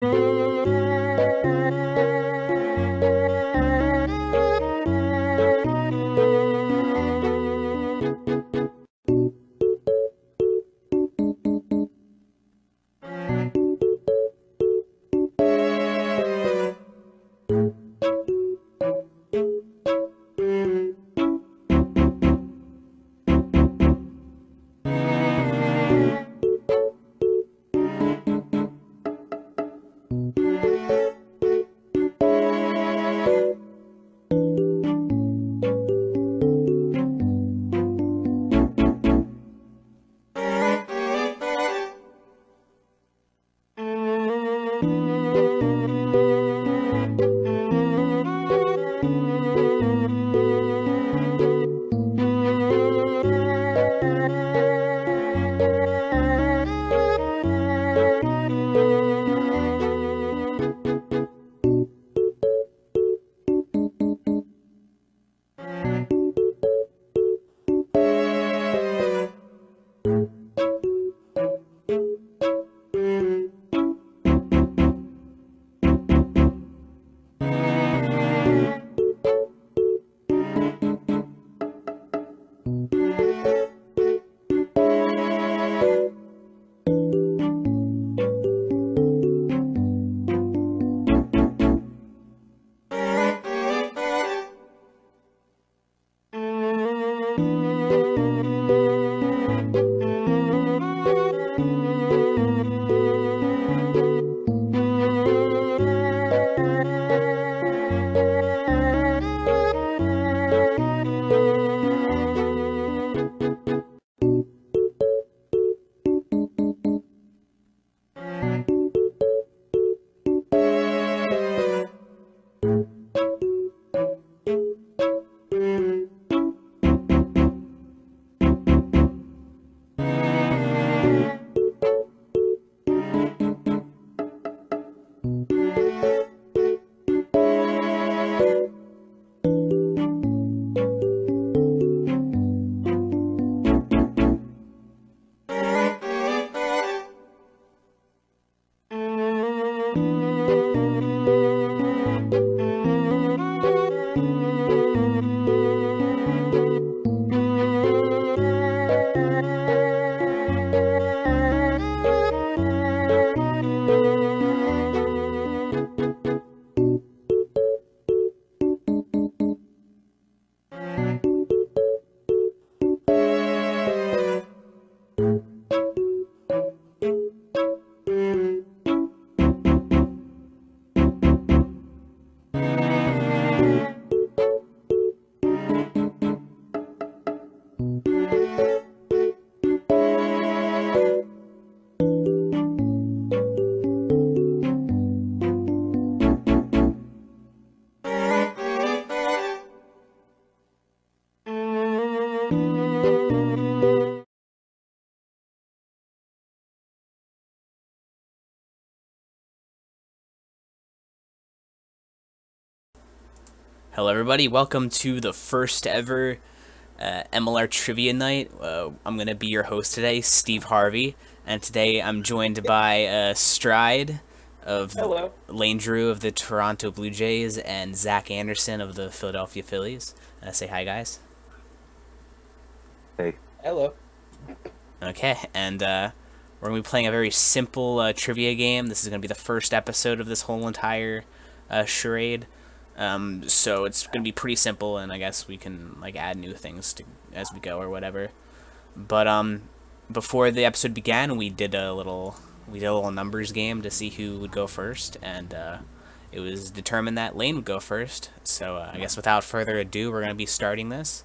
Hello everybody, welcome to the first ever MLR Trivia Night. I'm going to be your host today, Steve Harvey, and today I'm joined by Stride of Hello. Lane Drew of the Toronto Blue Jays and Zach Andersen of the Philadelphia Phillies. Say hi, guys. Hey. Hello. Okay, and we're going to be playing a very simple trivia game. This is going to be the first episode of this whole entire charade. So it's going to be pretty simple, and I guess we can like add new things as we go or whatever. But before the episode began, we did a little numbers game to see who would go first, and it was determined that Lane would go first. So I guess without further ado, we're going to be starting this.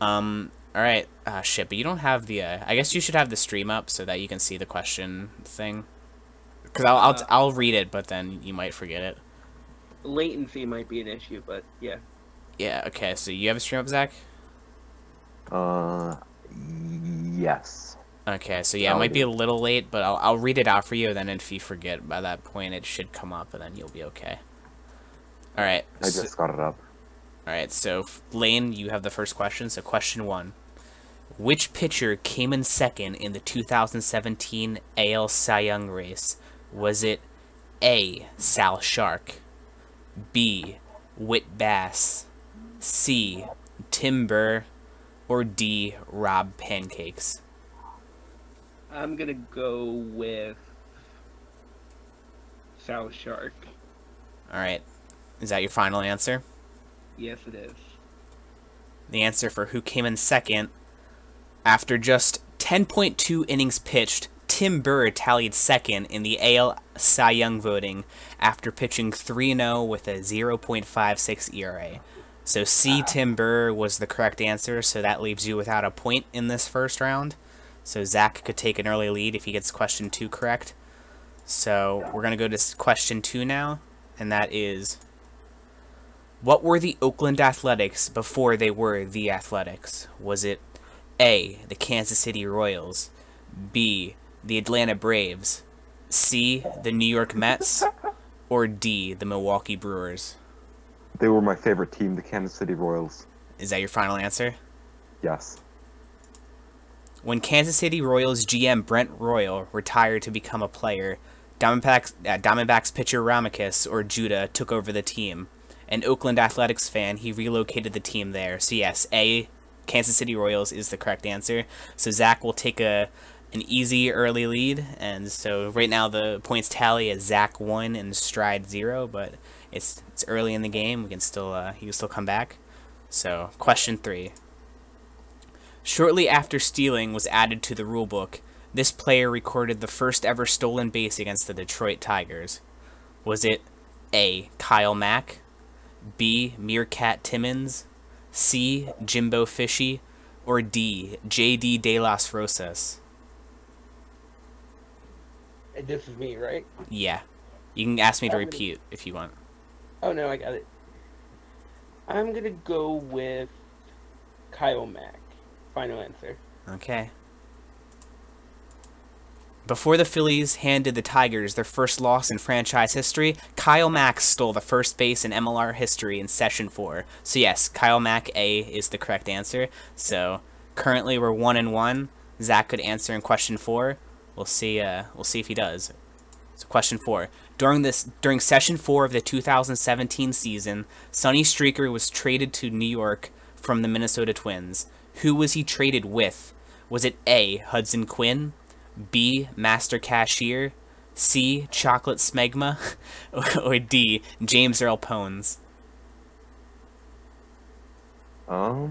All right. Shit, but you don't have the. I guess you should have the stream up so that you can see the question thing. Because I'll read it, but then you might forget it. Latency might be an issue, but yeah. Yeah, okay, so you have a stream up, Zach? Yes. Okay, so yeah, it might be a little late, but I'll read it out for you, and then if you forget, by that point it should come up, and then you'll be okay. Alright. I just got it up. Alright, so Lane, you have the first question, so question 1. Which pitcher came in second in the 2017 AL Cy Young race? Was it A. Sal Shark, B. Whit Bass, C. Tim Burr, or D. Rob Pancakes? I'm gonna go with South Shark. Alright, is that your final answer? Yes, it is. The answer for who came in second, after just 10.2 innings pitched, Tim Burr tallied second in the AL Cy Young voting after pitching 3-0 with a 0.56 ERA. So C. Tim Burr was the correct answer, so that leaves you without a point in this first round. So Zach could take an early lead if he gets question 2 correct. So we're going to go to question 2 now, and that is, what were the Oakland Athletics before they were the Athletics? Was it A. the Kansas City Royals, B. the Atlanta Braves, C. the New York Mets, or D. the Milwaukee Brewers? They were my favorite team, the Kansas City Royals. Is that your final answer? Yes. When Kansas City Royals GM Brent Royal retired to become a player, Diamondbacks pitcher Ramacus, or Judah, took over the team. An Oakland Athletics fan, he relocated the team there. So yes, A, Kansas City Royals is the correct answer. So Zach will take an easy early lead, and so right now the points tally is Zach 1 and Stride 0, but it's early in the game. We can still he can still come back. So question 3. Shortly after stealing was added to the rulebook, this player recorded the first ever stolen base against the Detroit Tigers. Was it A. Kyle Mack, B. Meerkat Timmons, C. Jimbo Fishy, or D. J.D. De Las Rosas? And this is me, right? Yeah. You can ask me to repeat if you want. Oh no, I got it. I'm gonna go with Kyle Mack. Final answer. Okay. Before the Phillies handed the Tigers their first loss in franchise history, Kyle Mack stole the first base in MLR history in Session 4. So yes, Kyle Mack A is the correct answer. So currently we're 1-1. Zach could answer in question 4. We'll see if he does. So question 4. During Session 4 of the 2017 season, Sonny Streaker was traded to New York from the Minnesota Twins. Who was he traded with? Was it A. Hudson Quinn, B. Master Cashier, C. Chocolate Smegma, or D. James Earl Pones? So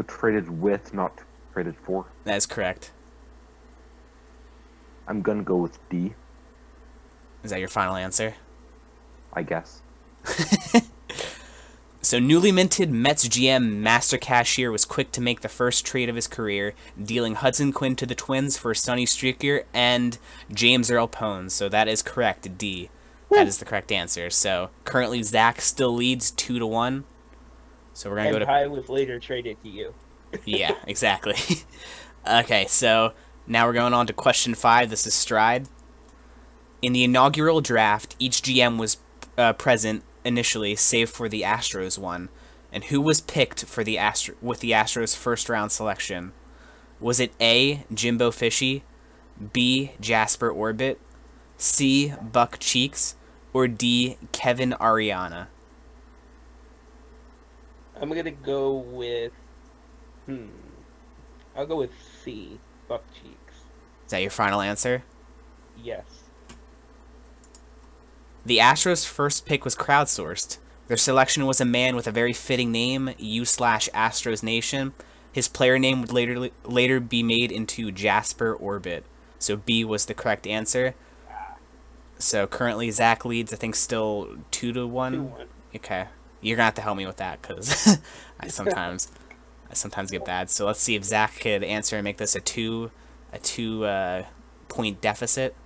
traded with, not traded for. That is correct. I'm gonna go with D, Is that your final answer? I guess. So newly minted Mets GM Master Cashier was quick to make the first trade of his career, dealing Hudson Quinn to the Twins for Sonny Streaker and James Earl Pones. So that is correct, D. That is the correct answer. So currently Zach still leads 2-1. So we're gonna go to. I was later traded to you. Yeah, exactly. Okay, so now we're going on to question 5. This is Stride. In the inaugural draft, each GM was present initially, save for the Astros one. And who was picked for the with the Astros first round selection? Was it A. Jimbo Fishy, B. Jasper Orbit, C. Buck Cheeks, or D. Kevin Ariana? I'm gonna go with I'll go with C. Buck Cheeks. Is that your final answer? Yes. The Astros' first pick was crowdsourced. Their selection was a man with a very fitting name, U/Astros Nation. His player name would later be made into Jasper Orbit. So B was the correct answer. So currently Zach leads, I think, still 2-1. 2-1. Okay, you're gonna have to help me with that because I sometimes get bad. So let's see if Zach could answer and make this a two point deficit.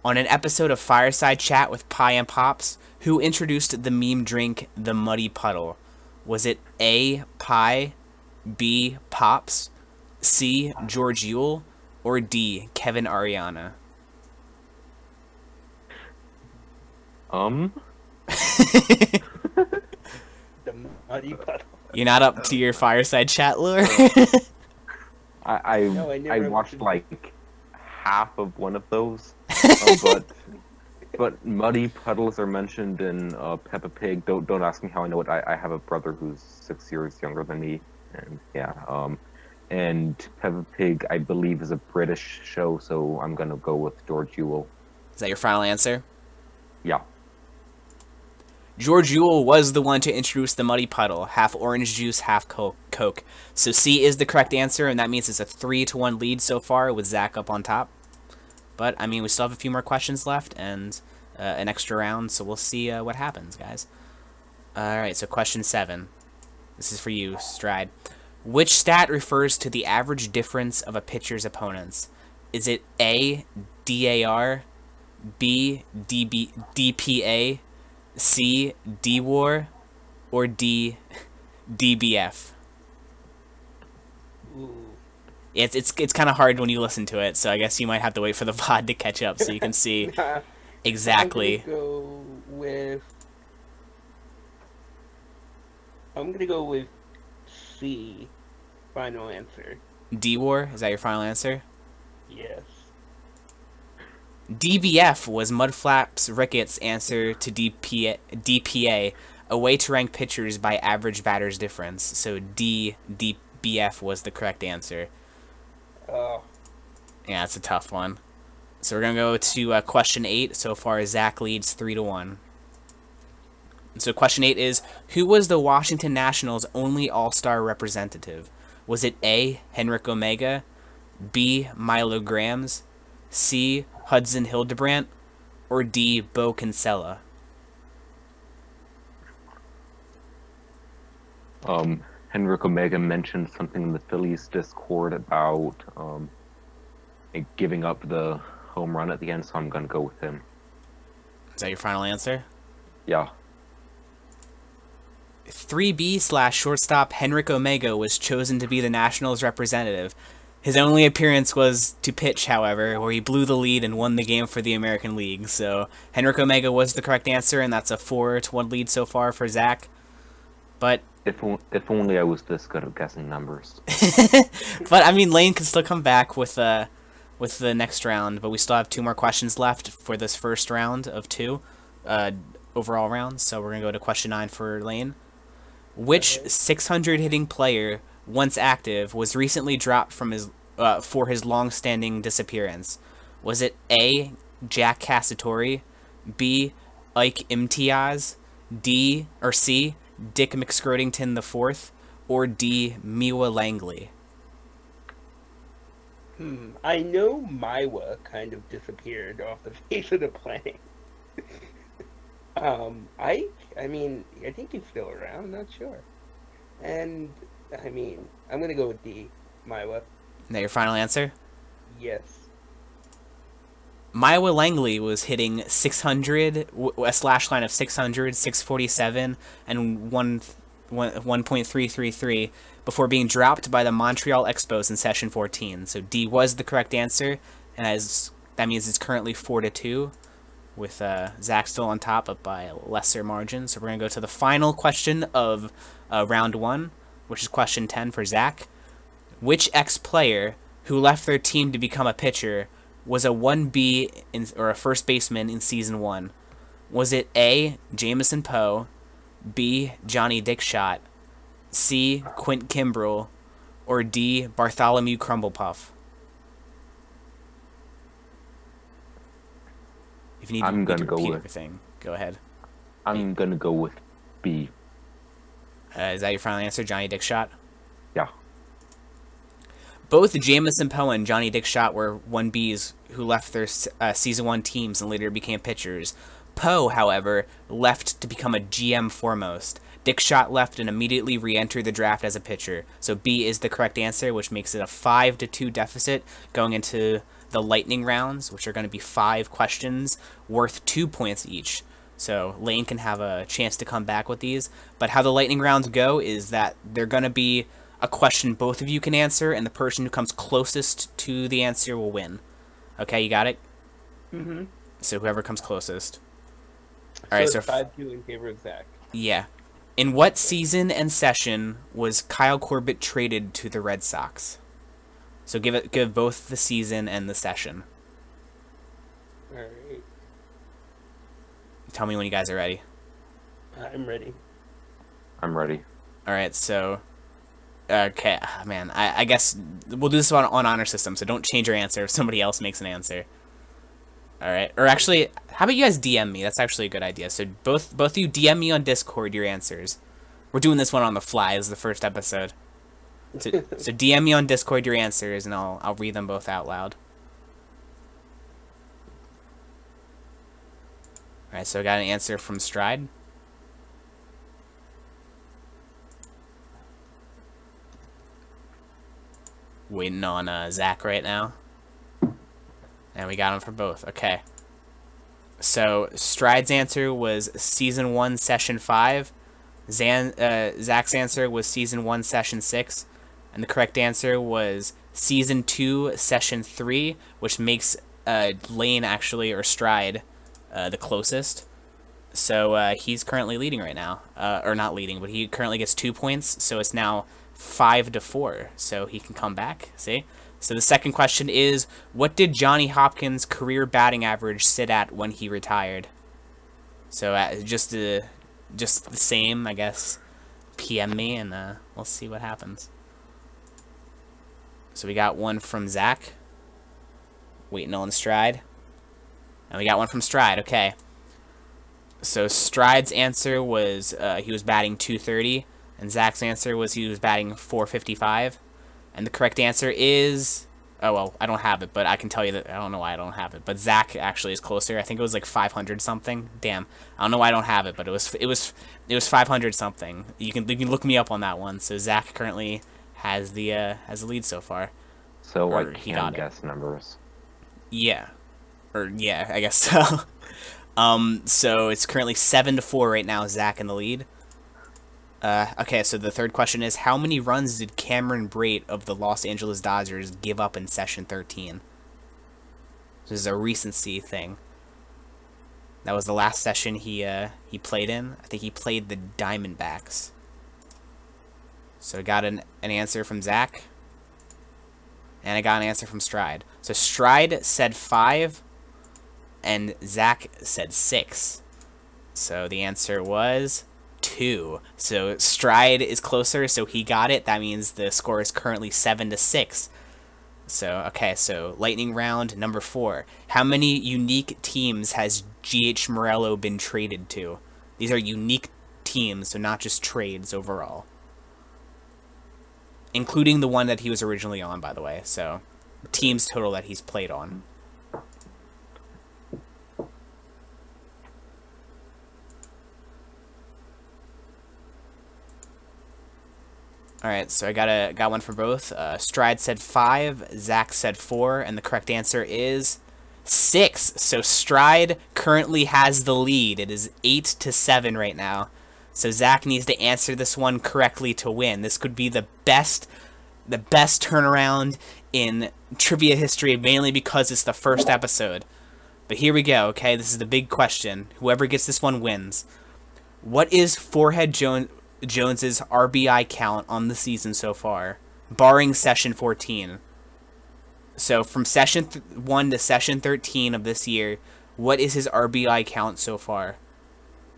On an episode of Fireside Chat with Pie and Pops, who introduced the meme drink, the Muddy Puddle? Was it A. Pie, B. Pops, C. George Yule, or D. Kevin Ariana? The Muddy Puddle. You're not up to your Fireside Chat lore? I No, I never watched listened. like half of one of those. But muddy puddles are mentioned in Peppa Pig. Don't ask me how I know it. I have a brother who's 6 years younger than me, and yeah. And Peppa Pig, I believe, is a British show, so I'm gonna go with George Yule. Is that your final answer? Yeah. George Yule was the one to introduce the muddy puddle, half orange juice, half Coke. So C is the correct answer, and that means it's a 3-1 lead so far with Zach up on top. But, I mean, we still have a few more questions left and an extra round, so we'll see what happens, guys. Alright, so question 7. This is for you, Stride. Which stat refers to the average difference of a pitcher's opponents? Is it A, DAR, B, DPA, C, D-WAR, or D, DBF? Ooh. It's kind of hard when you listen to it, so I guess you might have to wait for the VOD to catch up so you can see exactly. I'm gonna go with C. Final answer. D-WAR, is that your final answer? Yes. DBF was Mudflap's Ricketts' answer to DPA, a way to rank pitchers by average batter's difference. So DBF was the correct answer. Oh. Yeah, it's a tough one. So we're going to go to question 8. So far, Zach leads 3-1. So question 8 is, who was the Washington Nationals' only All-Star representative? Was it A, Henrik Omega, B, Milo Grams, C, Hudson Hildebrandt, or D, Bo Kinsella? Henrik Omega mentioned something in the Phillies Discord about giving up the home run at the end, so I'm gonna go with him. Is that your final answer? Yeah. 3B/shortstop Henrik Omega was chosen to be the Nationals' representative. His only appearance was to pitch, however, where he blew the lead and won the game for the American League. So Henrik Omega was the correct answer, and that's a 4-1 lead so far for Zach. But if only I was this good at guessing numbers. but I mean, Lane can still come back with the next round. But we still have 2 more questions left for this first round of 2 overall rounds. So we're gonna go to question 9 for Lane. Which 600 hitting player, once active, was recently dropped from his for his long-standing disappearance? Was it A, Jack Cacciatore, B, Ike Imtiaz, D or C, Dick McScrotington IV, or D, Miwa Langley? I know Miwa kind of disappeared off the face of the planet. Ike, I mean, I think he's still around, not sure. And, I mean, I'm gonna go with D, Miwa. Is that your final answer? Yes. Miwa Langley was hitting 600, a slash line of 600, 647, and 1.333 before being dropped by the Montreal Expos in session 14. So D was the correct answer, and that means it's currently 4-2, with Zach still on top, but by a lesser margin. So we're going to go to the final question of round 1, which is question 10 for Zach. Which ex-player who left their team to become a pitcher was a 1B or a first baseman in Season 1? Was it A, Jamison Poe, B, Johnny Dickshot, C, Quint Kimbrell, or D, Bartholomew Crumblepuff? If you need I'm to gonna go repeat with everything, go ahead. I'm gonna go with B. Is that your final answer, Johnny Dickshot? Yeah. Both Jamison Poe and Johnny Dickshot were 1Bs who left their Season 1 teams and later became pitchers. Poe, however, left to become a GM foremost. Dickshot left and immediately re-entered the draft as a pitcher. So B is the correct answer, which makes it a 5-2 deficit going into the lightning rounds, which are going to be 5 questions worth 2 points each. So Lane can have a chance to come back with these. But how the lightning rounds go is that they're going to be a question both of you can answer, and the person who comes closest to the answer will win. Okay, you got it? Mm-hmm. So whoever comes closest. All right, so 5-2 in favor of Zach. Yeah. In what season and session was Kyle Corbett traded to the Red Sox? So give both the season and the session. Alright. Tell me when you guys are ready. I'm ready. I'm ready. Alright, so... Okay, man, I guess we'll do this on honor system, so don't change your answer if somebody else makes an answer. Alright, or actually, how about you guys DM me? That's actually a good idea. So both of you DM me on Discord your answers. We're doing this one on the fly. This is the first episode. So DM me on Discord your answers, and I'll read them both out loud. Alright, so I got an answer from Stride. Waiting on Zach right now. And we got him for both. Okay. So Stride's answer was Season 1, Session 5. Zach's answer was Season 1, Session 6. And the correct answer was Season 2, Session 3, which makes Lane, actually, or Stride, the closest. So he's currently leading right now. Or not leading, but he currently gets 2 points. So it's now 5-4. So he can come back. See? So the second question is, what did Johnny Hopkins' career batting average sit at when he retired? So just the same, I guess. PM me, and we'll see what happens. So we got one from Zach. Waiting on Stride. And we got one from Stride. Okay. So Stride's answer was he was batting 230, and Zach's answer was he was batting 455. And the correct answer is... Oh, well, I don't have it, but I can tell you that... I don't know why I don't have it, but Zach actually is closer. I think it was like 500 something. Damn. I don't know why I don't have it, but it was 500 something. You can look me up on that one. So Zach currently has the lead so far. So Or I he can got it. guess numbers. Yeah. Or yeah, I guess so. So it's currently 7-4 right now, Zach in the lead. Okay, so the third question is, how many runs did Cameron Brate of the Los Angeles Dodgers give up in Session 13? This is a recency thing. That was the last session he played in. I think he played the Diamondbacks. So I got an answer from Zach. And I got an answer from Stride. So Stride said 5, and Zach said 6. So the answer was 2. So Stride is closer, so he got it. That means the score is currently 7-6. So, okay, so lightning round number 4. How many unique teams has G.H. Morello been traded to? These are unique teams, so not just trades overall. Including the one that he was originally on, by the way. So, teams total that he's played on. Alright, so I got one for both. Stride said 5, Zach said 4, and the correct answer is 6. So Stride currently has the lead. It is 8-7 right now. So Zach needs to answer this one correctly to win. This could be the best turnaround in trivia history, mainly because it's the first episode. But here we go, okay? This is the big question. Whoever gets this one wins. What is Forehead Jones's RBI count on the season so far, barring Session 14? So from Session 1 to Session 13 of this year, what is his RBI count so far?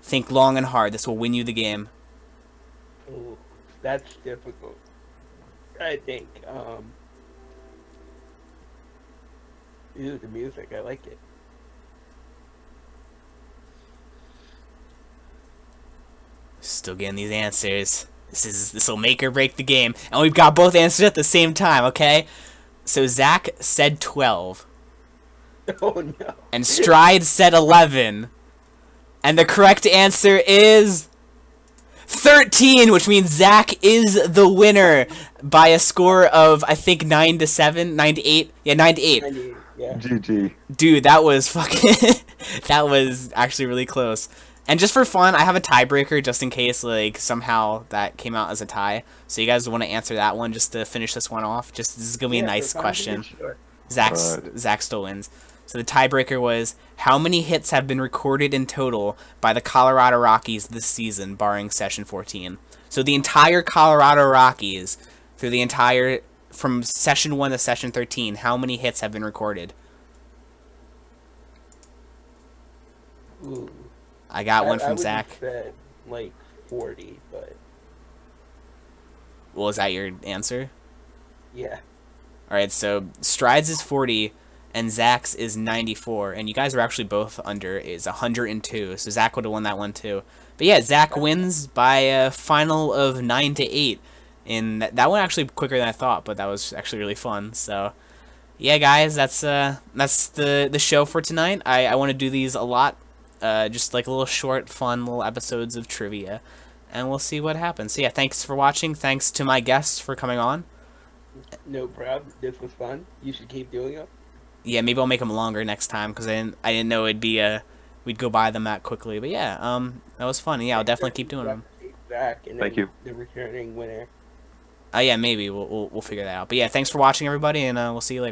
Think long and hard. This will win you the game. Ooh, that's difficult. I think, ooh, the music, I like it. Still getting these answers. This will make or break the game. And we've got both answers at the same time, okay? So Zach said 12. Oh no. And Stride said 11. And the correct answer is 13, which means Zach is the winner by a score of, I think, 9-7, 9-8. Yeah, 9-8. Yeah. GG. Dude, that was fucking... that was actually really close. And just for fun, I have a tiebreaker just in case, like, somehow that came out as a tie. So you guys want to answer that one just to finish this one off? This is going to be a nice question. Sure. Zach still wins. So the tiebreaker was, how many hits have been recorded in total by the Colorado Rockies this season, barring Session 14? So the entire Colorado Rockies, through the entire, from Session 1 to Session 13, how many hits have been recorded? Ooh. I got one I from would have Zach. said like 40, but Well, is that your answer? yeah. All right, so Strides is 40, and Zach's is 94, and you guys are actually both under is 102. So Zach would have won that one too. But yeah, Zach wins by a final of 9-8. And that went actually quicker than I thought, but that was actually really fun. So yeah, guys, that's the show for tonight. I want to do these a lot, just like little short, fun little episodes of trivia, and we'll see what happens. So yeah, thanks for watching. Thanks to my guests for coming on. No problem. This was fun. You should keep doing it. Yeah, maybe I'll make them longer next time because I didn't know it'd be we'd go by them that quickly. But yeah, that was fun. Yeah, I'll definitely keep doing them. Zach, and Thank then you. the returning winner. Yeah, maybe we'll figure that out. But yeah, thanks for watching, everybody, and we'll see you later.